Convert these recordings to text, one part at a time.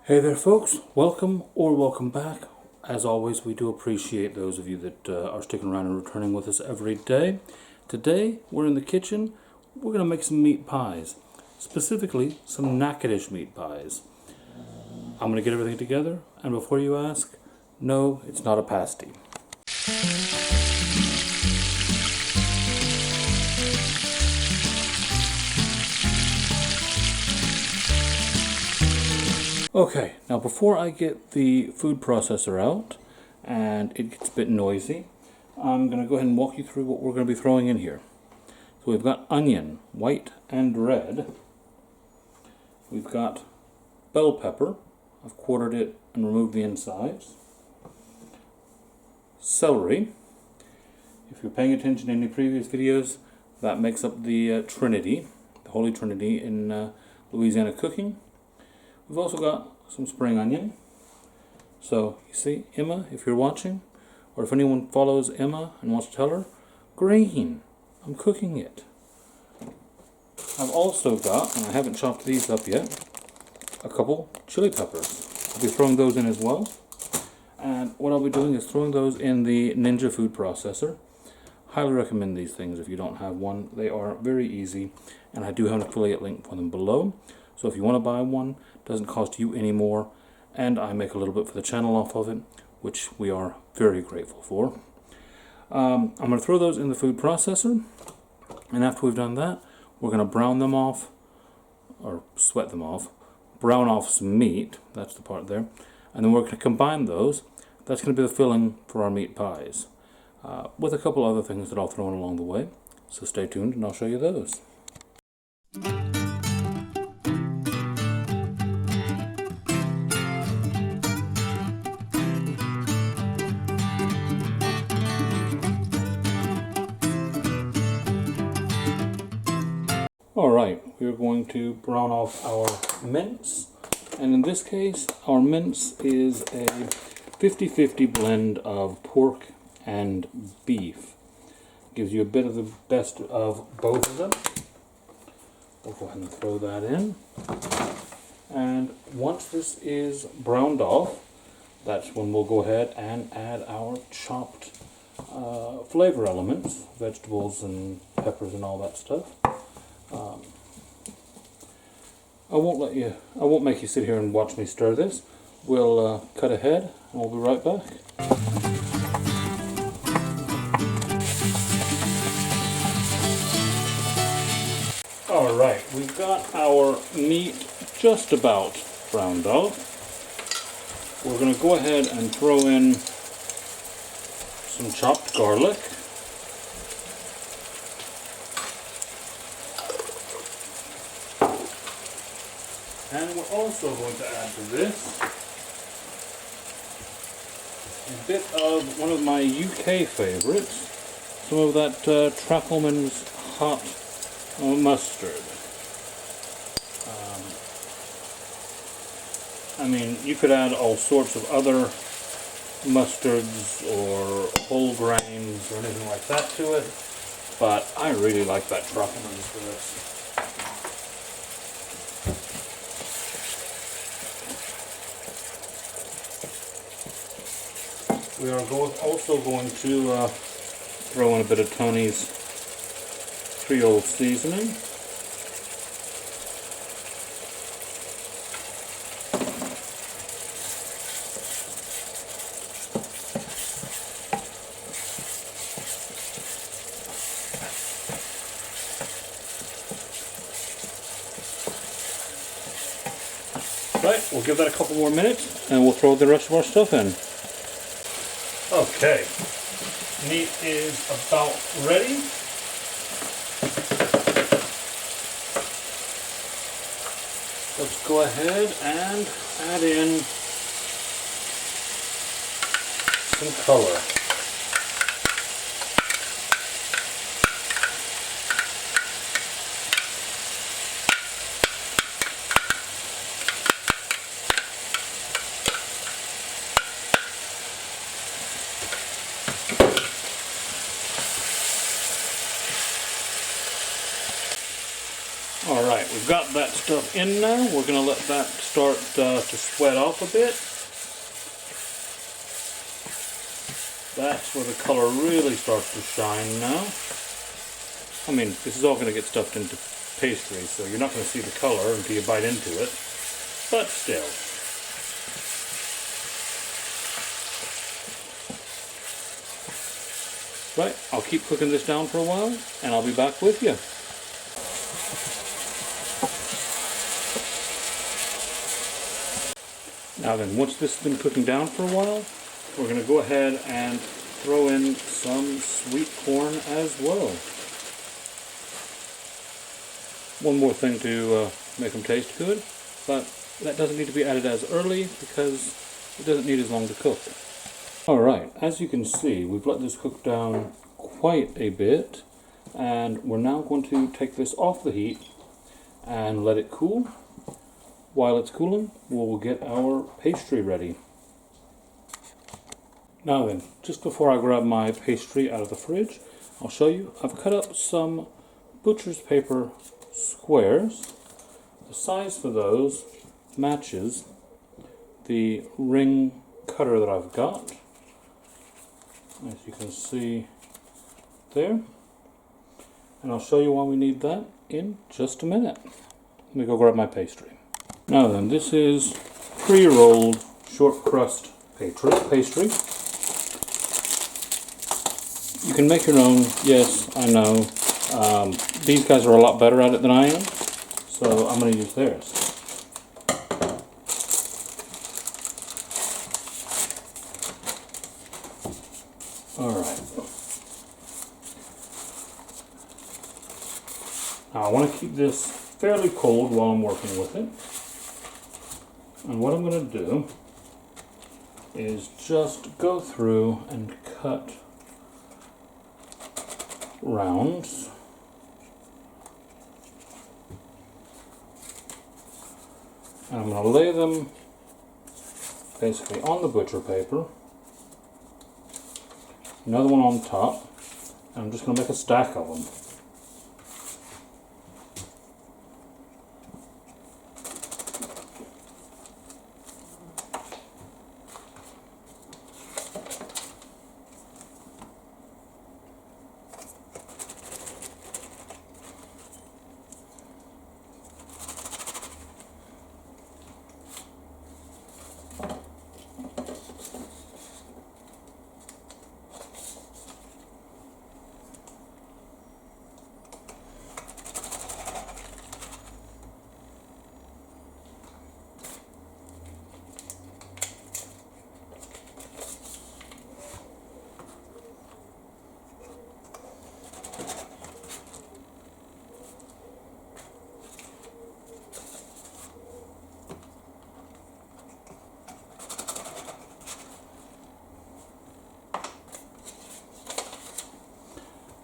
Hey there folks, welcome or welcome back. As always, we do appreciate those of you that are sticking around and returning with us every day. Today, we're in the kitchen. We're going to make some meat pies, specifically some Natchitoches meat pies. I'm going to get everything together, and before you ask, no, it's not a pasty. Okay, now before I get the food processor out and it gets a bit noisy, I'm going to go ahead and walk you through what we're going to be throwing in here. So we've got onion, white and red. We've got bell pepper. I've quartered it and removed the insides. Celery. If you're paying attention to any previous videos, that makes up the Trinity, the Holy Trinity in Louisiana cooking. We've also got some spring onion. So, you see, Emma, if you're watching, or if anyone follows Emma and wants to tell her, green, I'm cooking it. I've also got, and I haven't chopped these up yet, a couple chili peppers. I'll be throwing those in as well. And what I'll be doing is throwing those in the Ninja food processor. Highly recommend these things if you don't have one. They are very easy, and I do have an affiliate link for them below. So if you want to buy one, it doesn't cost you any more, and I make a little bit for the channel off of it, which we are very grateful for. I'm going to throw those in the food processor, and after we've done that, we're going to brown them off, or sweat them off, brown off some meat, that's the part there, and then we're going to combine those. That's going to be the filling for our meat pies, with a couple other things that I'll throw in along the way. So stay tuned and I'll show you those. Alright, we're going to brown off our mince, and in this case our mince is a 50-50 blend of pork and beef. Gives you a bit of the best of both of them. We'll go ahead and throw that in, and once this is browned off, that's when we'll go ahead and add our chopped flavor elements, vegetables and peppers and all that stuff. I won't make you sit here and watch me stir this. We'll cut ahead and we'll be right back. Alright, we've got our meat just about browned out. We're going to go ahead and throw in some chopped garlic. And we're also going to add to this a bit of one of my UK favorites, some of that Truffleman's hot mustard. I mean, you could add all sorts of other mustards or whole grains or anything like that to it, but I really like that Truffleman's for this. We are also going to throw in a bit of Tony's Creole seasoning. Right, we'll give that a couple more minutes and we'll throw the rest of our stuff in. Okay, meat is about ready. Let's go ahead and add in some color. Alright, we've got that stuff in now. We're going to let that start to sweat off a bit. That's where the color really starts to shine now. I mean, this is all going to get stuffed into pastry, so you're not going to see the color until you bite into it, but still. Right, I'll keep cooking this down for a while, and I'll be back with you. Now then, once this has been cooking down for a while, we're going to go ahead and throw in some sweet corn as well. One more thing to make them taste good, but that doesn't need to be added as early because it doesn't need as long to cook. Alright, as you can see, we've let this cook down quite a bit, and we're now going to take this off the heat and let it cool. While it's cooling, we'll get our pastry ready. Now then, just before I grab my pastry out of the fridge, I'll show you. I've cut up some butcher's paper squares. The size for those matches the ring cutter that I've got, as you can see there. And I'll show you why we need that in just a minute. Let me go grab my pastry. Now then, this is pre-rolled short crust pastry. You can make your own, yes, I know. These guys are a lot better at it than I am, so I'm going to use theirs. Alright. Now I want to keep this fairly cold while I'm working with it. And what I'm going to do is just go through and cut rounds. And I'm going to lay them basically on the butcher paper. Another one on top. And I'm just going to make a stack of them.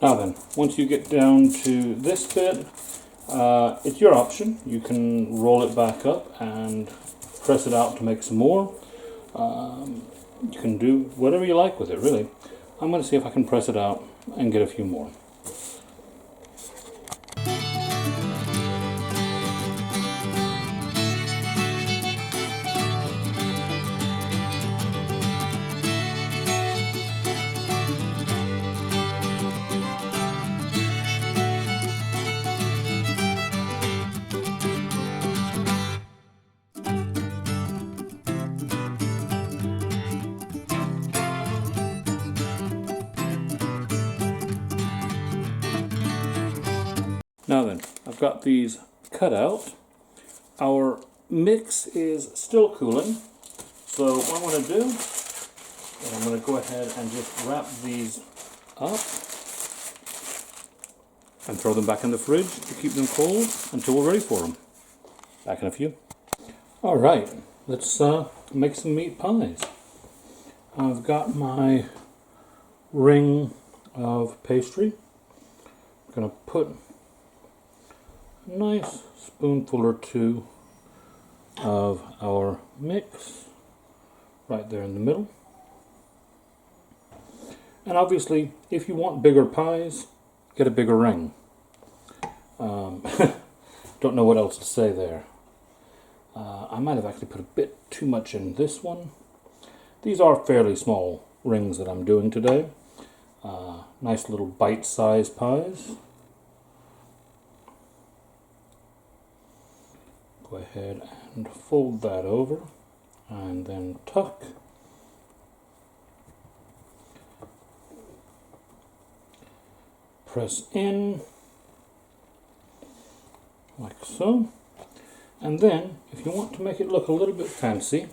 Now then, once you get down to this bit, it's your option. You can roll it back up and press it out to make some more. You can do whatever you like with it, really. I'm going to see if I can press it out and get a few more. Now then, I've got these cut out. Our mix is still cooling, so what I'm going to do is I'm going to go ahead and just wrap these up and throw them back in the fridge to keep them cold until we're ready for them. Back in a few. Alright, let's make some meat pies. I've got my ring of pastry. I'm going to put a nice spoonful or two of our mix right there in the middle. And obviously, if you want bigger pies, get a bigger ring. Don't Don't know what else to say there. I might have actually put a bit too much in this one. These are fairly small rings that I'm doing today. Nice little bite-sized pies. Go ahead and fold that over and then tuck. Press in like so. And then, if you want to make it look a little bit fancy,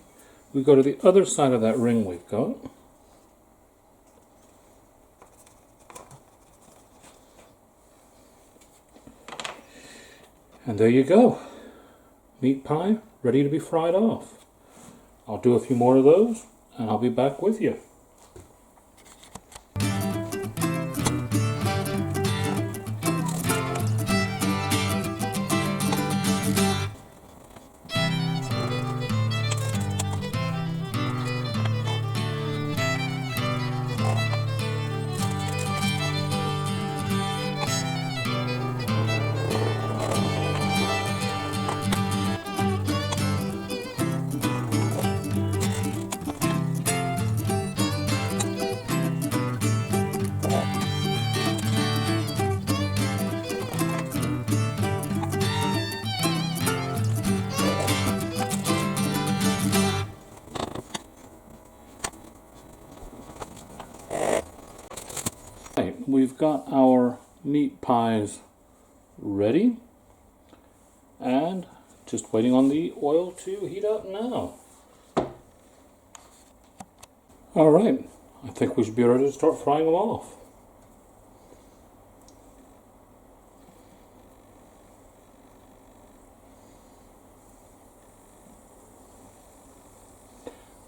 we go to the other side of that ring we've got. And there you go. Meat pie ready to be fried off. I'll do a few more of those and I'll be back with you. We've got our meat pies ready and just waiting on the oil to heat up now. Alright, I think we should be ready to start frying them off.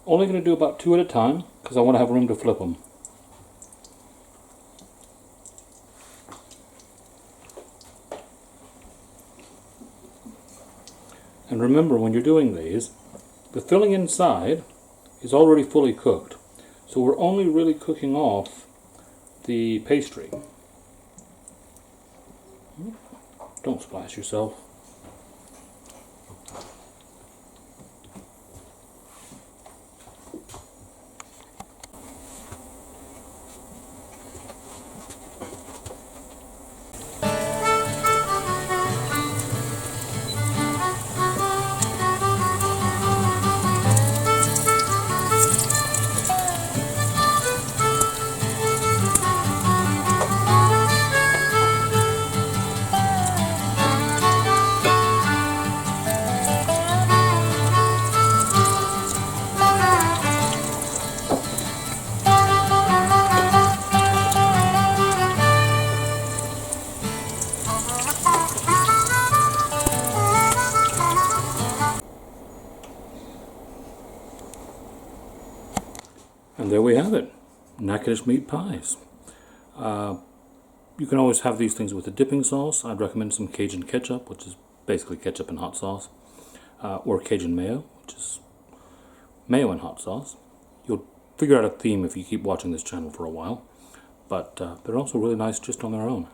Only going to do about 2 at a time because I want to have room to flip them. And remember, when you're doing these, the filling inside is already fully cooked. So we're only really cooking off the pastry. Don't splash yourself. And there we have it, Natchitoches Meat Pies. You can always have these things with a dipping sauce. I'd recommend some Cajun ketchup, which is basically ketchup and hot sauce, or Cajun mayo, which is mayo and hot sauce. You'll figure out a theme if you keep watching this channel for a while, but they're also really nice just on their own.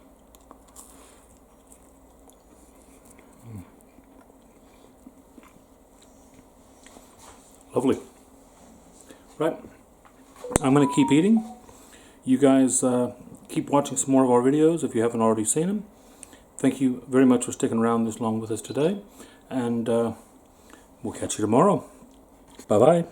Lovely. Right. I'm going to keep eating. You guys keep watching some more of our videos if you haven't already seen them. Thank you very much for sticking around this long with us today, and we'll catch you tomorrow. Bye-bye.